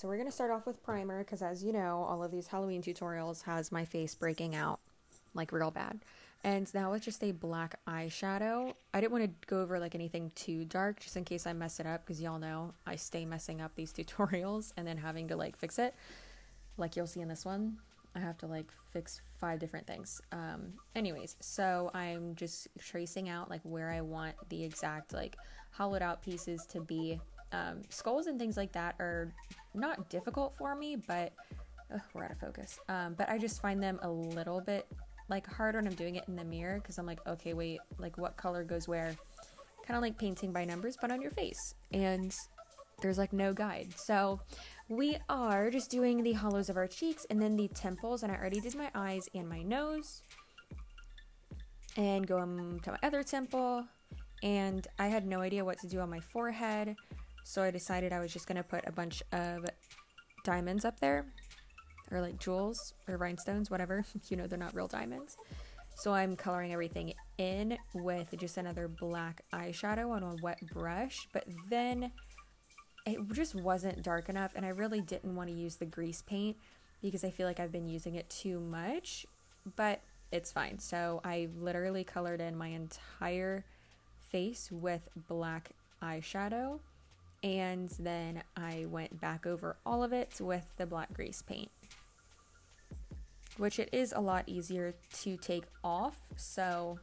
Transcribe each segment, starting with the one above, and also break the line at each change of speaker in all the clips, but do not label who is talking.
so we're going to start off with primer because, as you know, all of these Halloween tutorials has my face breaking out like real bad. And now with just a black eyeshadow, I didn't want to go over like anything too dark just in case I mess it up, because y'all know I stay messing up these tutorials and then having to like fix it. Like you'll see in this one, I have to like fix 5 different things. Anyways, so I'm just tracing out like where I want the exact like hollowed out pieces to be. Skulls and things like that are not difficult for me, but we're out of focus. But I just find them a little bit like hard when I'm doing it in the mirror, because I'm like, okay, wait, like what color goes where? Kind of like painting by numbers, but on your face. And there's like no guide. So we are just doing the hollows of our cheeks and then the temples, and I already did my eyes and my nose. And going to my other temple, and I had no idea what to do on my forehead. So I decided I was just going to put a bunch of diamonds up there, or like jewels or rhinestones, whatever. You know, they're not real diamonds. So I'm coloring everything in with just another black eyeshadow on a wet brush. But then it just wasn't dark enough, and I really didn't want to use the grease paint because I feel like I've been using it too much, but it's fine. So I literally colored in my entire face with black eyeshadow. And then I went back over all of it with the black grease paint, which it is a lot easier to take off. So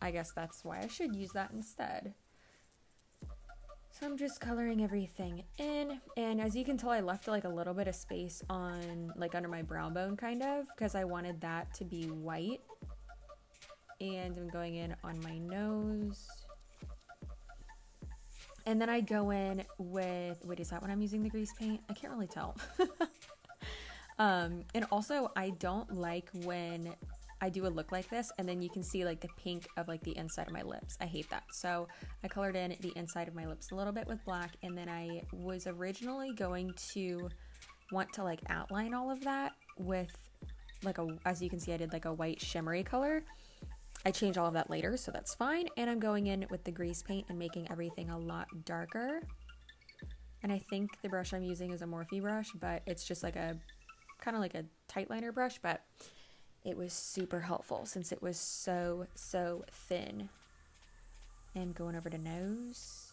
I guess that's why I should use that instead. So I'm just coloring everything in. And as you can tell, I left like a little bit of space on like under my brow bone kind of, because I wanted that to be white. And I'm going in on my nose. And then I go in with, wait, is that when I'm using the grease paint? I can't really tell. And also I don't like when I do a look like this and then you can see like the pink of like the inside of my lips. I hate that. So I colored in the inside of my lips a little bit with black, and then I was originally going to want to like outline all of that with like a, as you can see, I did like a white shimmery color. I changed all of that later, so that's fine. And I'm going in with the grease paint and making everything a lot darker. And I think the brush I'm using is a Morphe brush, but it's just like a, kind of like a tight liner brush, but it was super helpful since it was so thin. And going over to nose.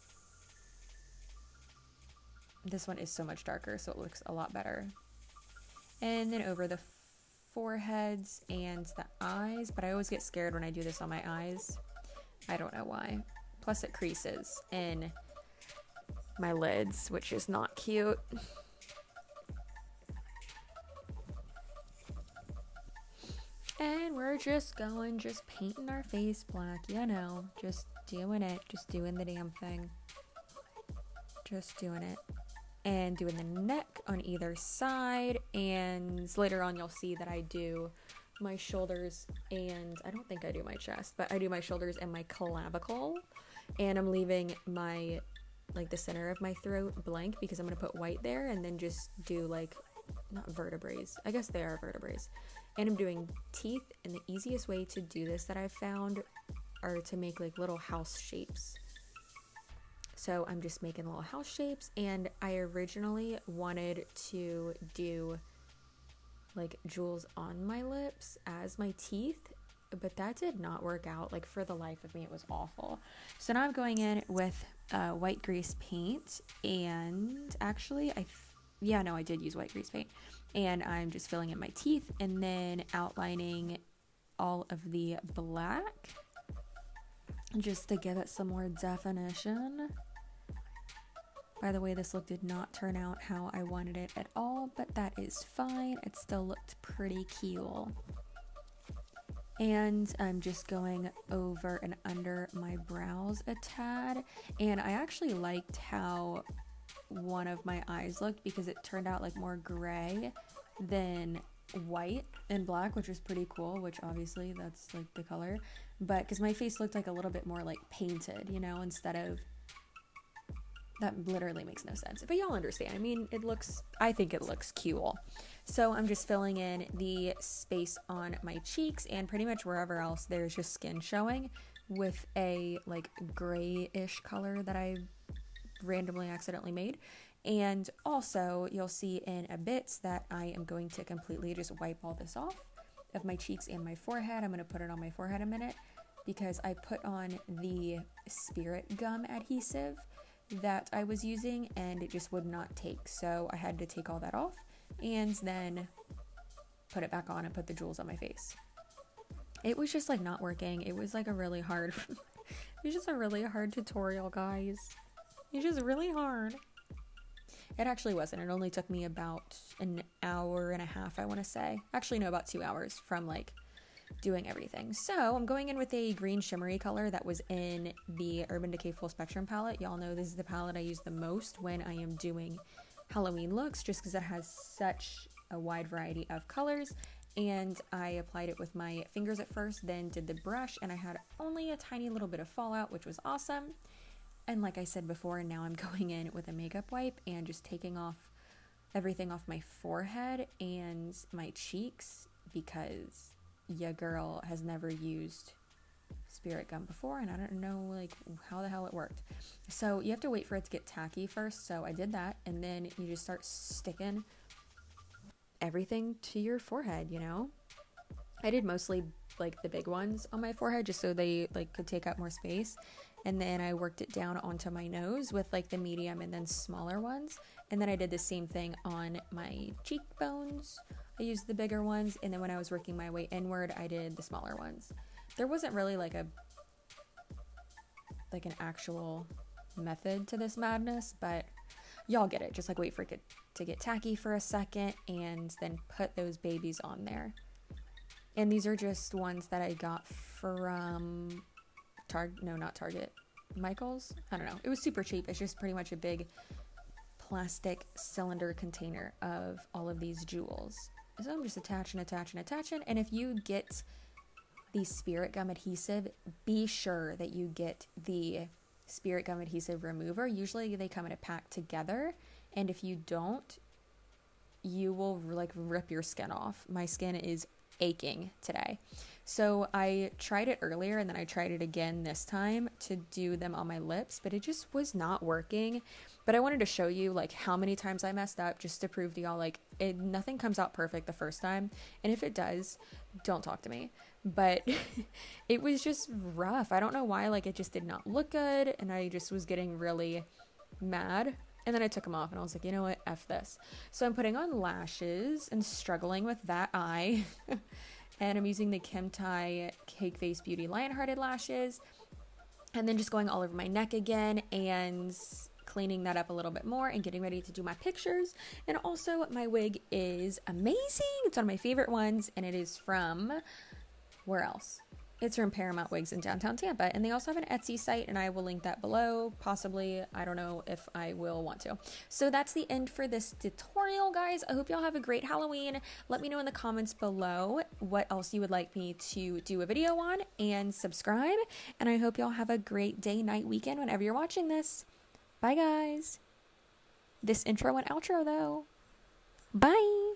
This one is so much darker, so it looks a lot better. And then over the foreheads and the eyes, but I always get scared when I do this on my eyes. I don't know why. Plus it creases in my lids, which is not cute. And we're just going, just painting our face black, you know, just doing it, just doing the damn thing. Just doing it. And doing the neck on either side, and later on you'll see that I do my shoulders, and I don't think I do my chest, but I do my shoulders and my clavicle, and I'm leaving my, like the center of my throat blank because I'm going to put white there, and then just do like, not vertebrae, I guess they are vertebrae, and I'm doing teeth, and the easiest way to do this that I've found are to make like little house shapes. So I'm just making little house shapes, and I originally wanted to do like jewels on my lips as my teeth, but that did not work out. Like for the life of me, it was awful. So now I'm going in with white grease paint, and actually I did use white grease paint, and I'm just filling in my teeth and then outlining all of the black just to give it some more definition. By the way, this look did not turn out how I wanted it at all, but that is fine. It still looked pretty cool. And I'm just going over and under my brows a tad. And I actually liked how one of my eyes looked because it turned out like more gray than white and black, which was pretty cool, which obviously that's like the color. But because my face looked like a little bit more like painted, you know, instead of, that literally makes no sense, but y'all understand. I mean, I think it looks cool. So I'm just filling in the space on my cheeks and pretty much wherever else there's just skin showing with a like grayish color that I randomly accidentally made. And also, you'll see in a bit that I am going to completely just wipe all this off of my cheeks and my forehead. I'm going to put it on my forehead a minute because I put on the spirit gum adhesive that I was using and it just would not take. So I had to take all that off and then put it back on and put the jewels on my face. It was just like not working. It was like a really hard, it was just a really hard tutorial, guys. It's just really hard. It actually wasn't. It only took me about an hour and a half, I want to say. Actually, no, about 2 hours from like doing everything. So I'm going in with a green shimmery color that was in the Urban Decay Full Spectrum palette. Y'all know this is the palette I use the most when I am doing Halloween looks, just because it has such a wide variety of colors. And I applied it with my fingers at first, then did the brush, and I had only a tiny little bit of fallout, which was awesome. And like I said before, now I'm going in with a makeup wipe and just taking off everything off my forehead and my cheeks because ya girl has never used spirit gum before and I don't know like how the hell it worked. So you have to wait for it to get tacky first. So I did that, and then you just start sticking everything to your forehead, you know? I did mostly like the big ones on my forehead just so they like could take up more space. And then I worked it down onto my nose with like the medium and then smaller ones. And then I did the same thing on my cheekbones. I used the bigger ones. And then when I was working my way inward, I did the smaller ones. There wasn't really like an actual method to this madness, but y'all get it. Just like wait for it to get tacky for a second and then put those babies on there. And these are just ones that I got from Target, Michael's. I don't know. It was super cheap. It's just pretty much a big plastic cylinder container of all of these jewels. So I'm just attaching. And if you get the spirit gum adhesive, be sure that you get the spirit gum adhesive remover. Usually they come in a pack together. And if you don't, you will like rip your skin off. My skin is aching today. So I tried it earlier and then I tried it again this time to do them on my lips, but it just was not working. But I wanted to show you like how many times I messed up just to prove to y'all like nothing comes out perfect the first time. And if it does, don't talk to me. But it was just rough. I don't know why, like it just did not look good and I just was getting really mad. And then I took them off and I was like, you know what, F this. So I'm putting on lashes and struggling with that eye. And I'm using the Kim Tai Cake Face Beauty Lionhearted lashes. And then just going all over my neck again and cleaning that up a little bit more and getting ready to do my pictures. And also my wig is amazing. It's one of my favorite ones. And it is from, where else? It's from Paramount Wigs in downtown Tampa. And they also have an Etsy site and I will link that below. Possibly, I don't know if I will want to. So that's the end for this tutorial, guys. I hope y'all have a great Halloween. Let me know in the comments below what else you would like me to do a video on, and subscribe. And I hope y'all have a great day, night, weekend whenever you're watching this. Bye, guys. This intro and outro, though. Bye.